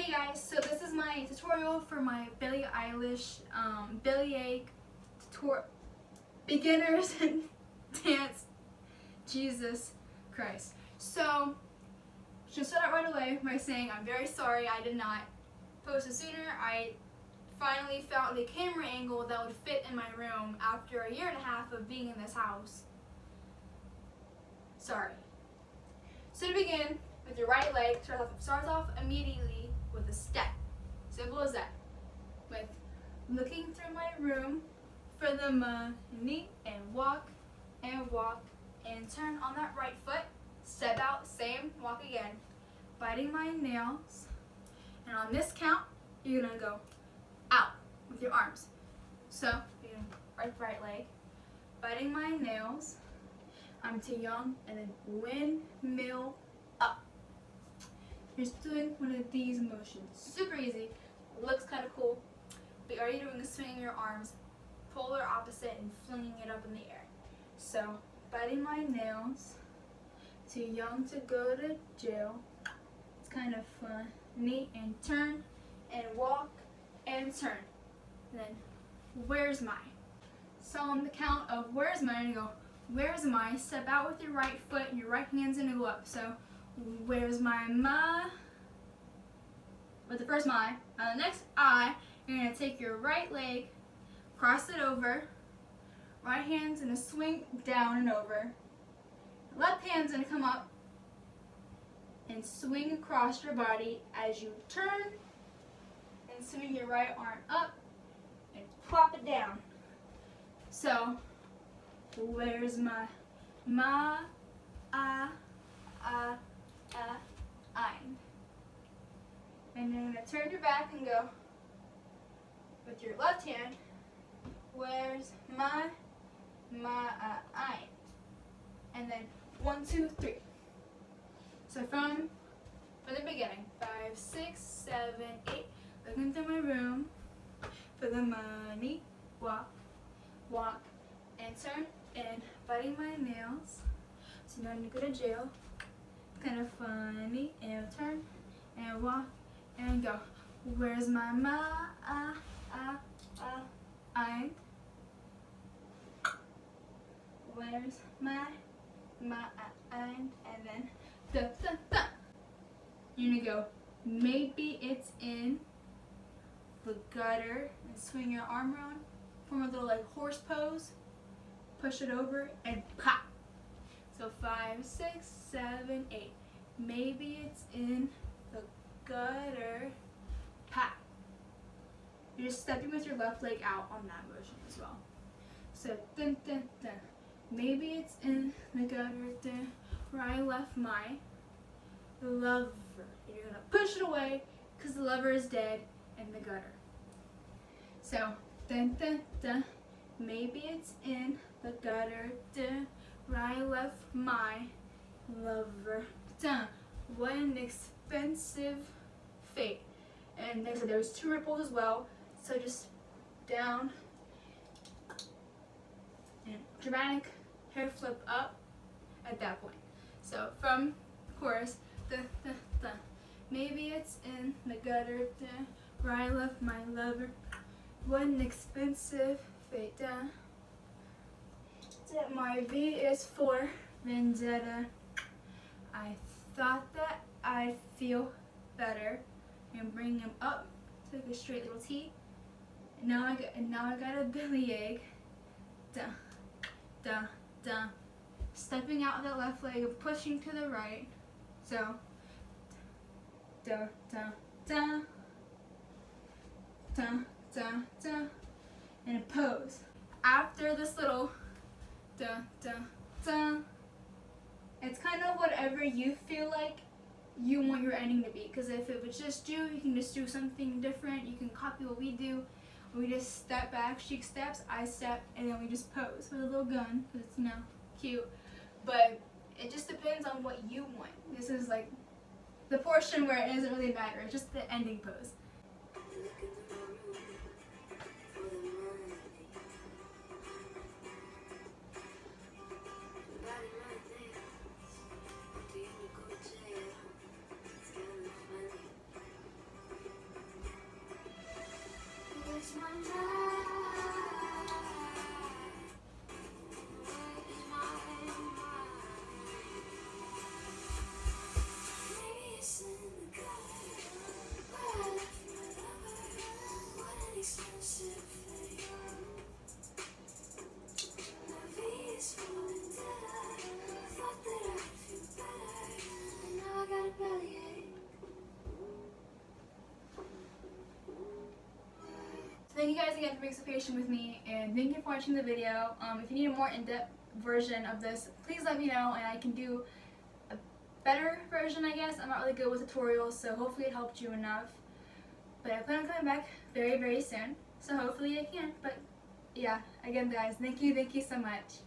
Hey guys, so this is my tutorial for my Billie Eilish Bellyache beginners and dance. Jesus Christ. So, just start out right away by saying I'm very sorry I did not post it sooner. I finally found the camera angle that would fit in my room after a year and a half of being in this house. Sorry. So to begin, with your right leg, starts off immediately with a step. Simple as that. With looking through my room for the money and walk and turn on that right foot. Step out, same, walk again. Biting my nails. And on this count, you're gonna go out with your arms. So, you're gonna right leg. Biting my nails. I'm too young, and then windmill up. You're just doing one of these motions. Super easy. Looks kind of cool. But all you're doing is swinging your arms polar opposite and flinging it up in the air. So, biting my nails. Too young to go to jail. It's kind of funny. And turn and walk and turn. Then, where's my? So on the count of where's my, you go, where's my? Step out with your right foot and your right hand's gonna go up. So, where's my? With the first my. On the next I, you're gonna take your right leg, cross it over. Right hand's gonna swing down and over. Left hand's gonna come up and swing across your body as you turn and swing your right arm up and plop it down. So, where's my? Ein. And you're gonna turn your back and go with your left hand. Where's my ein? And then 1, 2, 3. So from the beginning, 5, 6, 7, 8. Looking through my room for the money. Walk, and turn, and biting my nails. So now I'm gonna go to jail. It's kind of funny. And turn, and walk, and go. Where's my ein? Where's my ein? And then da. You're gonna go. Maybe it's in the gutter, and swing your arm around. Form a little like horse pose, push it over, and pop. So 5, 6, 7, 8. Maybe it's in the gutter, pop. You're just stepping with your left leg out on that motion as well. So dun. Maybe it's in the gutter, dun, where I left my lover. You're gonna push it away because the lover is dead in the gutter. So dun. Maybe it's in the gutter, dun, where I left my lover. Dun. What an expensive fate. And there's 2 ripples as well. So just down and dramatic hair flip up at that point. So from the chorus, dun. Maybe it's in the gutter, dun, where I left my lover. What an expensive fate. My V is for vendetta. I thought that I'd feel better and bring him up to like a straight little T. And now I got a bellyache. Da. Stepping out with that left leg and pushing to the right. So da. And a pose. After this little da, it's kind of whatever you feel like you want your ending to be. Because if it was just you can just do something different. You can copy what we do. We just step back, she steps, I step, and then we just pose with a little gun because it's cute. But it just depends on what you want. This is like the portion where it doesn't really matter. It's just the ending pose. Thank you guys again for being so patient with me, and thank you for watching the video. If you need a more in-depth version of this, please let me know and I can do a better version, I guess. I'm not really good with tutorials, so hopefully it helped you enough. But I plan on coming back very, very soon, so hopefully I can. But yeah, again guys, thank you so much.